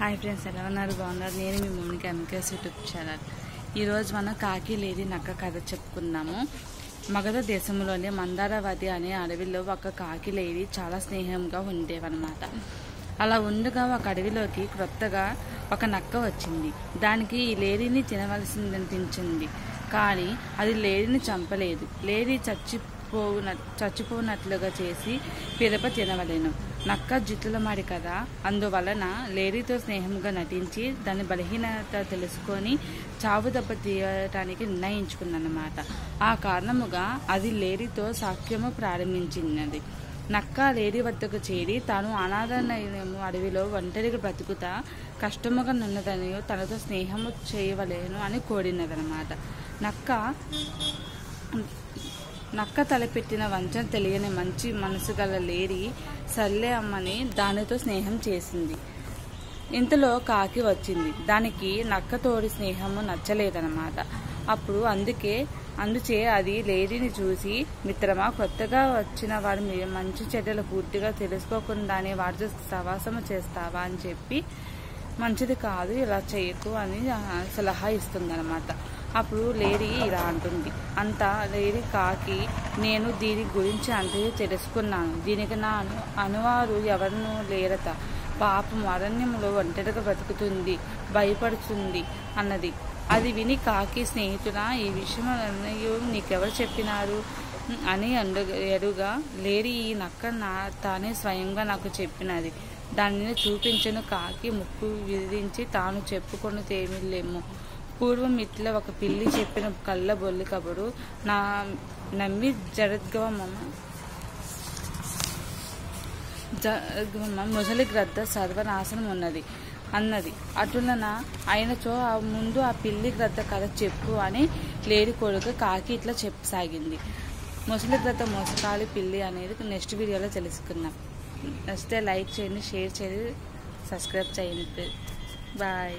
Hi friends, ఎలా ఉన్నారు? బాగున్నారు? నేను మీ మమ్మీకి ఎంకేఎస్ యూట్యూబ్ ఛానల్. ఈరోజు మనం కాకి లేడి నక్క కథ చెప్పుకుందాము. మగధ దేశంలోని మందారవతి అనే అడవిలో ఒక కాకి లేడి చాలా స్నేహంగా ఉండేవన్నమాట. అలా ఉండగా ఒక అడవిలోకి క్రొత్తగా ఒక నక్క వచ్చింది. దానికి ఈ లేడీని తినవలసిందనిపించింది. కానీ అది లేడీని చంపలేదు. లేడీ చచ్చిపోనట్లుగా చేసి పిదప తినవలేను. నక్క జిత్తులమాడి కదా, అందువలన లేడీతో స్నేహంగా నటించి దాని బలహీనత తెలుసుకొని చావు దెబ్బ తీయటానికి నిర్ణయించుకుందన్నమాట. ఆ కారణముగా అది లేడీతో సాఖ్యము ప్రారంభించినది. నక్క లేడీ వద్దకు చేరి తాను అనాథనము అడవిలో ఒంటరిగా బ్రతుకుతా కష్టముగా నున్నదని తనతో స్నేహము చేయవలేను అని కోరినదనమాట. నక్క తలపెట్టిన వంచన తెలియని మంచి మనసు గల లేడీ సర్లే అమ్మని దానితో స్నేహం చేసింది. ఇంతలో కాకి వచ్చింది. దానికి నక్క తోడి స్నేహము నచ్చలేదన్నమాట. అప్పుడు అందుచే అది లేడీని చూసి, మిత్రమా, కొత్తగా వచ్చిన వారి మంచి చెడ్డలు పూర్తిగా తెలుసుకోకుండానే వారితో సవాసము చేస్తావా అని చెప్పి, మంచిది కాదు, ఇలా చేయకు అని సలహా ఇస్తుందన్నమాట. అప్పుడు లేడీ ఇలా అంటుంది. అంతా లేడీ కాకి, నేను దీని గురించి అంతగా తెలుసుకున్నాను. దీనికి నా అనువారు ఎవరినూ లేరట. పాపం అరణ్యంలో ఒంటరిగా బ్రతుకుతుంది, భయపడుతుంది అన్నది. అది విని కాకి, స్నేహితుడా, ఈ విషయం నీకెవరు చెప్పినారు అని ఎడుగా, లేడీ, ఈ నక్క తానే స్వయంగా నాకు చెప్పినది. దానిని చూపించను. కాకి ముక్కు విధించి తాను చెప్పుకొనితేమిలేము. పూర్వం ఇట్లా ఒక పిల్లి చెప్పిన కళ్ళ బొల్లి కబురు నమ్మి జరద్గమమ్మ ముసలి గ్రద్ద సర్వనాశనం అన్నది. అటులన అయినచో ముందు ఆ పిల్లి గ్రద్ద కథ చెప్పు అని లేడి కొడుకు కాకి ఇట్లా చెప్పసాగింది. ముసలి గ్రద్ద మోసకాలి పిల్లి అనేది నెక్స్ట్ వీడియోలో తెలుసుకుందాం. నచ్చితే లైక్ చేయండి, షేర్ చేయండి, సబ్స్క్రైబ్ చేయండి. బాయ్.